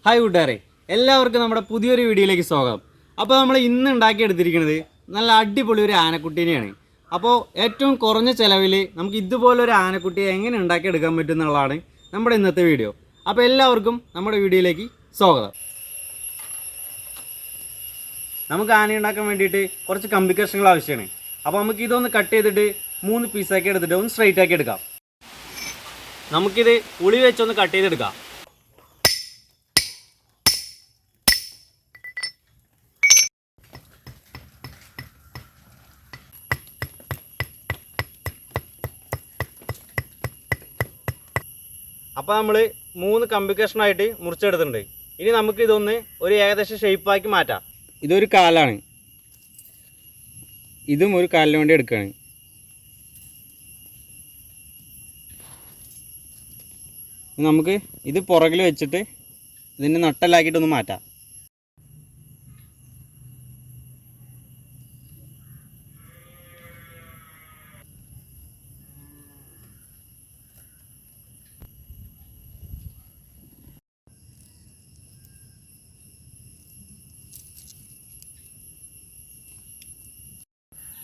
Hi കൂട്ടുകാരെ, എല്ലാവർക്കും നമ്മുടെ പുതിയൊരു വീഡിയോയിലേക്ക് സ്വാഗതം. അപ്പോൾ നമ്മൾ ഇന്ന് ഉണ്ടാക്കിയെടുത്തിരിക്കുന്നത് നല്ല അടിപൊളി ഒരു ആനക്കുട്ടീനെയാണ്. അപ്പോൾ ഏറ്റവും കുറഞ്ഞ ചിലവിൽ നമുക്ക് ഇതുപോലൊരു ആനക്കുട്ടിയെ എങ്ങനെ ഉണ്ടാക്കിയെടുക്കാൻ പറ്റും എന്നുള്ളതാണ് നമ്മുടെ ഇന്നത്തെ വീഡിയോ. അപ്പോൾ എല്ലാവർക്കും നമ്മുടെ വീഡിയോയിലേക്ക് സ്വാഗതം. നമുക്ക് ആന ഉണ്ടാക്കാൻ വേണ്ടിയിട്ട് കുറച്ച് കമ്പി കഷ്ണങ്ങൾ ആവശ്യമാണ്. അപ്പോൾ നമുക്ക് ഇതൊന്ന് കട്ട് ചെയ്തിട്ട് 3 പീസാക്കി എടുത്തിട്ട് ഒന്ന് സ്ട്രൈറ്റ് ആക്കി എടുക്കാം. നമുക്കിത് ഉളി വെച്ചൊന്ന് കട്ട് ചെയ്തെടുക്കാം. അപ്പോൾ നമ്മൾ 3 കമ്പി കഷ്ണമായിട്ട് മുറിച്ചെടുത്തിട്ടുണ്ട്. ഇനി നമുക്ക് ഇതൊന്ന് ഒരു ഏകദേശം ഷേപ്പാക്കി മാറ്റാം. ഇതൊരു കാലാണ്, ഇതും ഒരു കാലിന് വേണ്ടി എടുക്കുകയാണ്. നമുക്ക് ഇത് പുറകിൽ വെച്ചിട്ട് ഇതിൻ്റെ നട്ടെല്ലാക്കിയിട്ടൊന്ന് മാറ്റാം.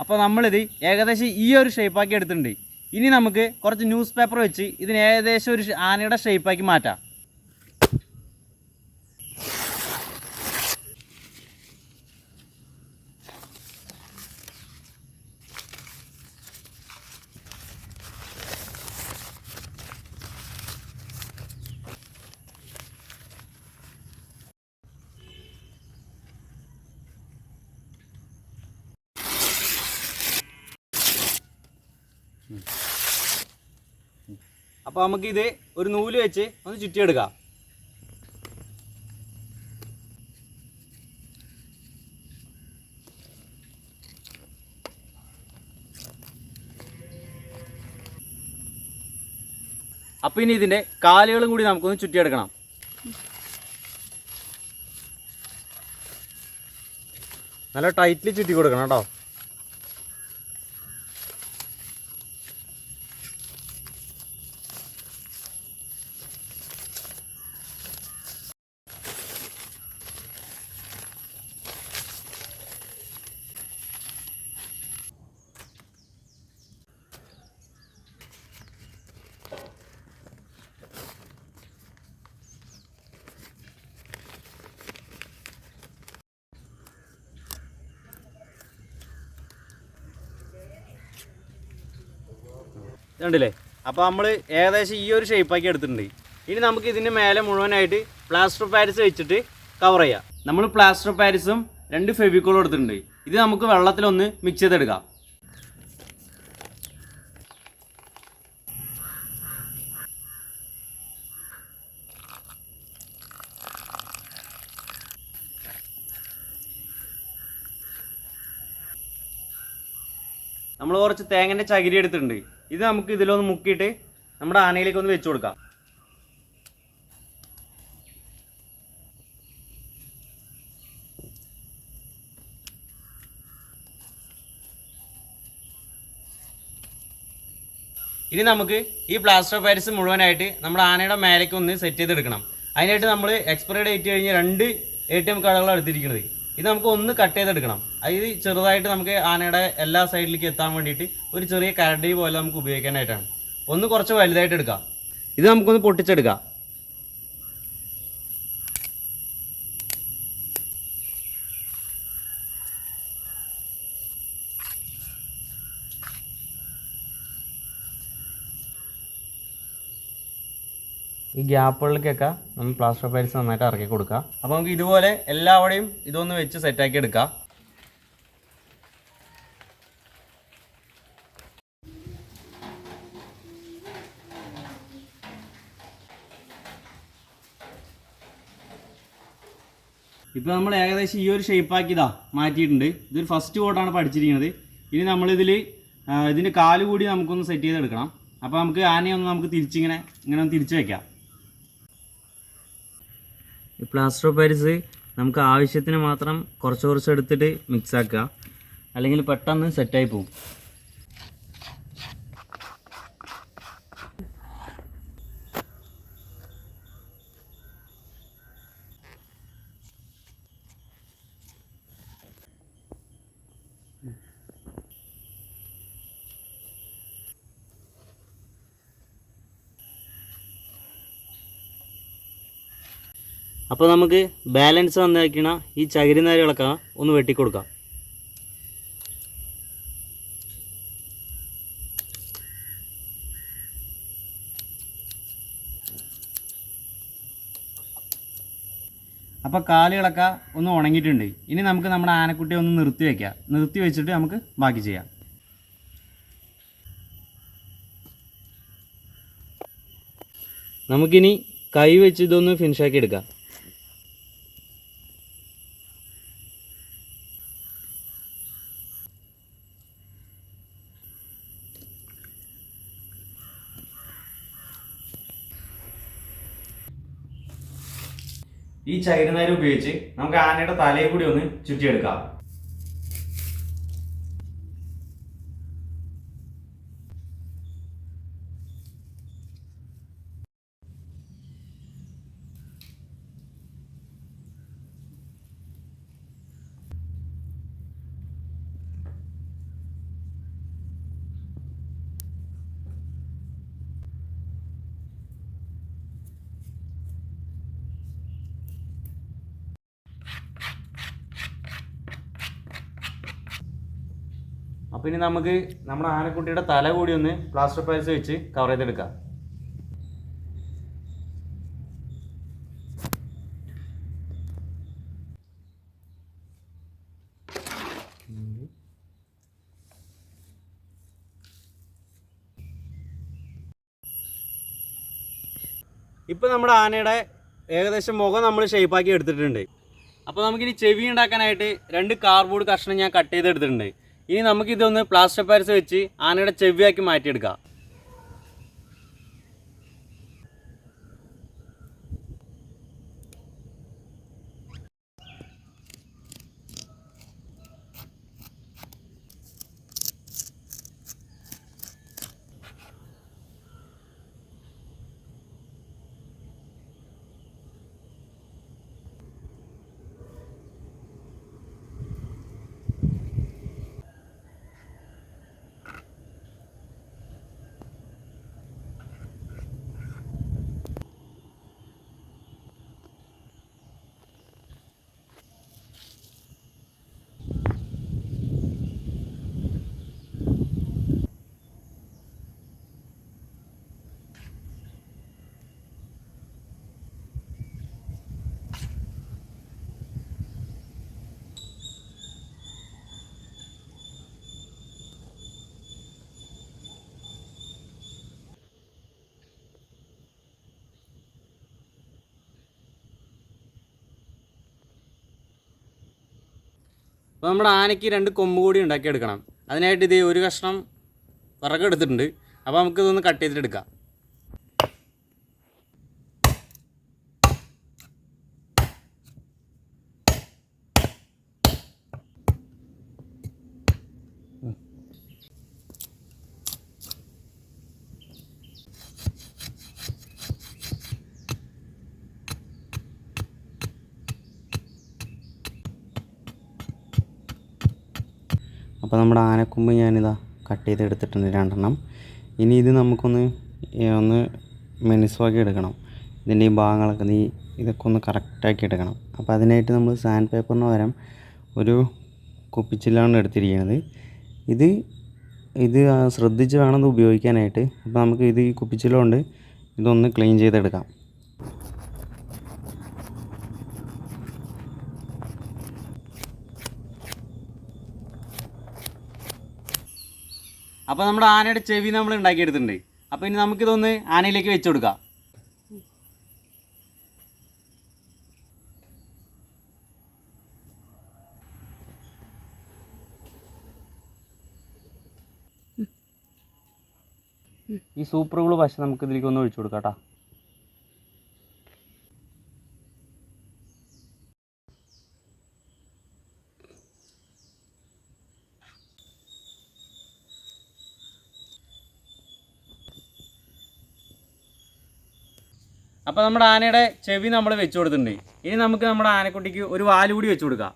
അപ്പോൾ നമ്മളിത് ഏകദേശം ഈ ഒരു ഷേപ്പാക്കി എടുത്തിട്ടുണ്ട്. ഇനി നമുക്ക് കുറച്ച് ന്യൂസ് പേപ്പർ വെച്ച് ഇതിന് ഏകദേശം ഒരു ആനയുടെ ഷേപ്പാക്കി മാറ്റാം. അപ്പോൾ നമുക്കിത് ഒരു നൂല് വെച്ച് ഒന്ന് ചുറ്റിയെടുക്കാം. അപ്പോൾ ഇനി ഇതിൻ്റെ കാലുകളും കൂടി നമുക്കൊന്ന് ചുറ്റിയെടുക്കണം. നല്ല ടൈറ്റ്ലി ചുറ്റി കൊടുക്കണം കേട്ടോ. കണ്ടില്ലേ? അപ്പോൾ നമ്മൾ ഏകദേശം ഈ ഒരു ഷേപ്പാക്കി എടുത്തിട്ടുണ്ട്. ഇനി നമുക്ക് ഇതിൻ്റെ മേലെ മുഴുവനായിട്ട് പ്ലാസ്റ്റർ ഓഫ് പാരിസ് വെച്ചിട്ട് കവർ ചെയ്യാം. നമ്മൾ പ്ലാസ്റ്റർ ഓഫ് പാരിസും 2 ഫെവിക്കോളും എടുത്തിട്ടുണ്ട്. ഇത് നമുക്ക് വെള്ളത്തിലൊന്ന് മിക്സ് ചെയ്തെടുക്കാം. നമ്മൾ കുറച്ച് തേങ്ങൻ്റെ ചകിരി എടുത്തിട്ടുണ്ട്. ഇത് നമുക്ക് ഇതിലൊന്ന് മുക്കിയിട്ട് നമ്മുടെ ആനയിലേക്ക് ഒന്ന് വെച്ച് കൊടുക്കാം. ഇനി നമുക്ക് ഈ പ്ലാസ്റ്റർ ഓഫ് പാരിസ് മുഴുവനായിട്ട് നമ്മുടെ ആനയുടെ മേലേക്ക് ഒന്ന് സെറ്റ് ചെയ്തെടുക്കണം. അതിനായിട്ട് നമ്മൾ എക്സ്പയറി ഡേറ്റ് കഴിഞ്ഞ് 2 ATM കാർഡുകളാണ് എടുത്തിരിക്കുന്നത്. ഇത് നമുക്ക് ഒന്ന് കട്ട് ചെയ്തെടുക്കണം. അത് ചെറുതായിട്ട് നമുക്ക് ആനയുടെ എല്ലാ സൈഡിലേക്ക് എത്താൻ വേണ്ടിയിട്ട് ഒരു ചെറിയ കരടി പോലെ നമുക്ക് ഉപയോഗിക്കാനായിട്ടാണ്. ഒന്ന് കുറച്ച് വലുതായിട്ട് എടുക്കാം. ഇത് നമുക്കൊന്ന് പൊട്ടിച്ചെടുക്കാം. ഈ ഗ്യാപ്പുകളിലേക്കൊക്കെ നമ്മൾ പ്ലാസ്റ്റർ ഓഫ് പാരിസ് നന്നായിട്ട് ഇറക്കി കൊടുക്കുക. അപ്പോൾ നമുക്ക് ഇതുപോലെ എല്ലാവിടെയും ഇതൊന്ന് വെച്ച് സെറ്റാക്കി എടുക്കാം. ഇപ്പോൾ നമ്മൾ ഏകദേശം ഈ ഒരു ഷേപ്പാക്കിയതാ മാറ്റിയിട്ടുണ്ട്. ഇതൊരു ഫസ്റ്റ് കോട്ടാണ് പഠിച്ചിരിക്കുന്നത്. ഇനി നമ്മളിതിൽ ഇതിൻ്റെ കാല് കൂടി നമുക്കൊന്ന് സെറ്റ് ചെയ്തെടുക്കണം. അപ്പോൾ നമുക്ക് ആനയൊന്ന് നമുക്ക് ഇങ്ങനെ ഒന്ന് തിരിച്ച് വയ്ക്കാം. ഈ പ്ലാസ്റ്റർ ഓഫ് പാരിസ് നമുക്ക് ആവശ്യത്തിന് മാത്രം കുറച്ച് എടുത്തിട്ട് മിക്സ് ആക്കുക, അല്ലെങ്കിൽ പെട്ടെന്ന് സെറ്റായി പോകും. അപ്പോൾ നമുക്ക് ബാലൻസ് വന്നിരിക്കണ ഈ ചകിരിനാരുകളൊക്കെ ഒന്ന് വെട്ടിക്കൊടുക്കാം. അപ്പോൾ കാലുകളൊക്കെ ഒന്ന് ഉണങ്ങിയിട്ടുണ്ട്. ഇനി നമുക്ക് നമ്മുടെ ആനക്കുട്ടിയെ ഒന്ന് നിർത്തി വയ്ക്കാം. നിർത്തി വെച്ചിട്ട് നമുക്ക് ബാക്കി ചെയ്യാം. നമുക്കിനി കൈ വെച്ച് ഇതൊന്ന് ഫിനിഷാക്കി എടുക്കാം. ഈ ചകിരിനാര് ഉപയോഗിച്ച് നമുക്ക് ആനയുടെ തലയിൽ കൂടി ഒന്ന് ചുറ്റിയെടുക്കാം. അപ്പോൾ ഇനി നമുക്ക് നമ്മുടെ ആനക്കുട്ടിയുടെ തല കൂടി ഒന്ന് പ്ലാസ്റ്റർ പാരിസ് വെച്ച് കവർ ചെയ്തെടുക്കാം. ഇപ്പോൾ നമ്മുടെ ആനയുടെ ഏകദേശം മുഖം നമ്മൾ ഷേപ്പാക്കി എടുത്തിട്ടുണ്ട്. അപ്പോൾ നമുക്കിനി ചെവി ഉണ്ടാക്കാനായിട്ട് 2 കാർഡ്ബോർഡ് കഷ്ണം ഞാൻ കട്ട് ചെയ്തെടുത്തിട്ടുണ്ട്. ഇനി നമുക്കിതൊന്ന് പ്ലാസ്റ്റർ പാരിസ് വെച്ച് ആനയുടെ ചെവിയാക്കി മാറ്റിയെടുക്കാം. അപ്പോൾ നമ്മുടെ ആനയ്ക്ക് 2 കൊമ്പ് കൂടി ഉണ്ടാക്കിയെടുക്കണം. അതിനായിട്ട് ഇത് ഒരു കഷ്ണം വിറകെടുത്തിട്ടുണ്ട്. അപ്പോൾ നമുക്കിതൊന്ന് കട്ട് ചെയ്തിട്ടെടുക്കാം. അപ്പോൾ നമ്മുടെ ആനക്കൊമ്പ് ഞാനിതാ കട്ട് ചെയ്തെടുത്തിട്ടുണ്ട് 2 എണ്ണം. ഇനി ഇത് നമുക്കൊന്ന് മിനുസമാക്കി എടുക്കണം. ഇതിൻ്റെ ഈ ഭാഗങ്ങളൊക്കെ ഇതൊക്കെ ഒന്ന് കറക്റ്റാക്കി എടുക്കണം. അപ്പോൾ അതിനായിട്ട് നമ്മൾ സാൻഡ് പേപ്പറിന് പകരം ഒരു കുപ്പിച്ചില്ലാണ് എടുത്തിരിക്കുന്നത്. ഇത് ശ്രദ്ധിച്ച് വേണം ഇത് ഉപയോഗിക്കാനായിട്ട്. അപ്പോൾ നമുക്ക് ഈ കുപ്പിച്ചില്ല കൊണ്ട് ഇതൊന്ന് ക്ലീൻ ചെയ്തെടുക്കാം. അപ്പോൾ നമ്മുടെ ആനയുടെ ചെവി നമ്മൾ ഉണ്ടാക്കിയെടുത്തിട്ടുണ്ട്. അപ്പോൾ ഇനി നമുക്കിതൊന്ന് ആനയിലേക്ക് വെച്ച് കൊടുക്കാം. ഈ സൂപ്പർ ഗ്ലൂ പശ നമുക്ക് ഇതിലേക്ക് ഒന്ന് ഒഴിച്ചു കൊടുക്കാം കേട്ടോ. അപ്പോൾ നമ്മുടെ ആനയുടെ ചെവി നമ്മൾ വെച്ച് കൊടുത്തിട്ടുണ്ട്. ഇനി നമുക്ക് നമ്മുടെ ആനക്കുട്ടിക്ക് ഒരു വാല് കൂടി വെച്ച് കൊടുക്കാം.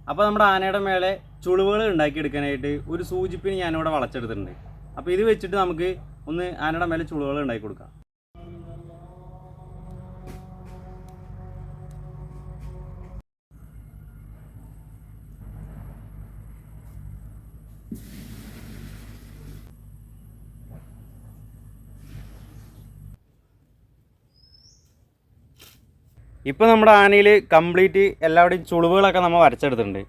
അപ്പോൾ നമ്മുടെ ആനയുടെ മേലെ ചുളിവുകൾ ഉണ്ടാക്കിയെടുക്കാനായിട്ട് ഒരു സൂചിപ്പിന് ഞാനിവിടെ വളച്ചെടുത്തിട്ടുണ്ട്. അപ്പോൾ ഇത് വെച്ചിട്ട് നമുക്ക് ഒന്ന് ആനയുടെ മേലെ ചുളിവുകൾ ഉണ്ടാക്കി കൊടുക്കാം. ഇപ്പോൾ നമ്മുടെ ആനയിൽ കംപ്ലീറ്റ് എല്ലാവരുടെയും ചുളിവുകളൊക്കെ നമ്മൾ വരച്ചെടുത്തിട്ടുണ്ട്.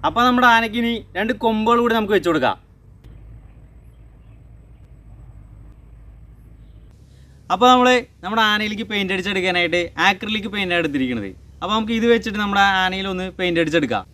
അപ്പോൾ നമ്മുടെ ആനയ്ക്ക് ഇനി 2 കൊമ്പുകൾ കൂടി നമുക്ക് വെച്ച് കൊടുക്കാം. അപ്പോൾ നമ്മുടെ ആനയിലേക്ക് പെയിൻ്റ് അടിച്ചെടുക്കാനായിട്ട് ആക്രിലിക് പെയിൻ്റ് എടുത്തിരിക്കുന്നത്. അപ്പോൾ നമുക്ക് ഇത് വെച്ചിട്ട് നമ്മുടെ ആനയിലൊന്ന് പെയിൻ്റ് അടിച്ചെടുക്കാം.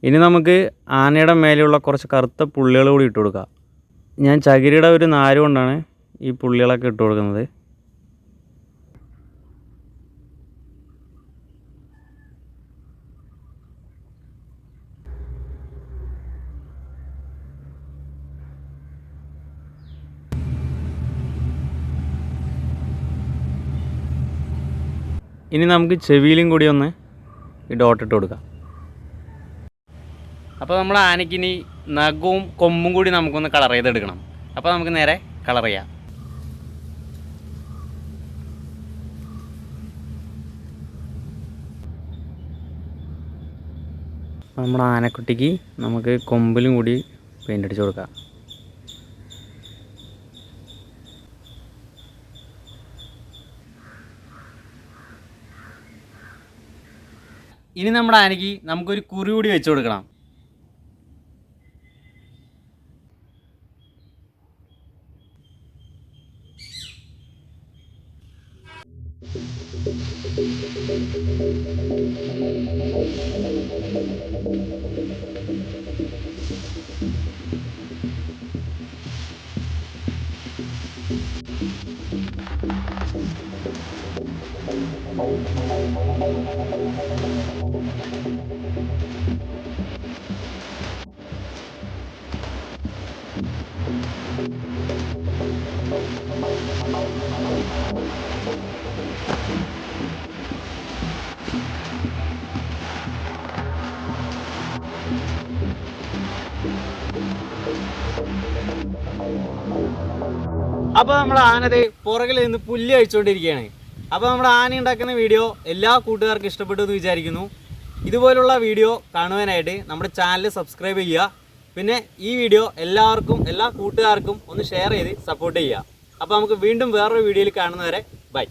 ഇനി നമുക്ക് ആനയുടെ മേലെയുള്ള കുറച്ച് കറുത്ത പുള്ളികൾ കൂടി ഇട്ട് കൊടുക്കാം. ഞാൻ ചകിരിയുടെ ഒരു നാര് കൊണ്ടാണ് ഈ പുള്ളികളൊക്കെ ഇട്ട് കൊടുക്കുന്നത്. ഇനി നമുക്ക് ചെവിയിലും കൂടി ഒന്ന് ഈ ഡോട്ട് ഇട്ട് കൊടുക്കാം. അപ്പോൾ നമ്മൾ ആനയ്ക്കിനി നഖവും കൊമ്പും കൂടി നമുക്കൊന്ന് കളർ ചെയ്തെടുക്കണം. അപ്പോൾ നമുക്ക് നേരെ കളർ ചെയ്യാം. നമ്മുടെ ആനക്കുട്ടിക്ക് നമുക്ക് കൊമ്പിലും കൂടി പെയിൻ്റ് അടിച്ച് കൊടുക്കാം. ഇനി നമ്മുടെ ആനയ്ക്ക് നമുക്കൊരു കുറി കൂടി വെച്ച് കൊടുക്കണം. അപ്പോൾ നമ്മൾ ആനത് പുറകിൽ നിന്ന് പുല്ല് കഴിച്ചുകൊണ്ടിരിക്കുകയാണ്. അപ്പോൾ നമ്മുടെ ആന ഉണ്ടാക്കുന്ന വീഡിയോ എല്ലാ കൂട്ടുകാർക്കും ഇഷ്ടപ്പെട്ടു എന്ന് വിചാരിക്കുന്നു. ഇതുപോലുള്ള വീഡിയോ കാണുവാനായിട്ട് നമ്മുടെ ചാനൽ സബ്സ്ക്രൈബ് ചെയ്യുക. പിന്നെ ഈ വീഡിയോ എല്ലാ കൂട്ടുകാർക്കും ഒന്ന് ഷെയർ ചെയ്ത് സപ്പോർട്ട് ചെയ്യുക. അപ്പോൾ നമുക്ക് വീണ്ടും വേറൊരു വീഡിയോയിൽ കാണുന്നവരെ ബൈ.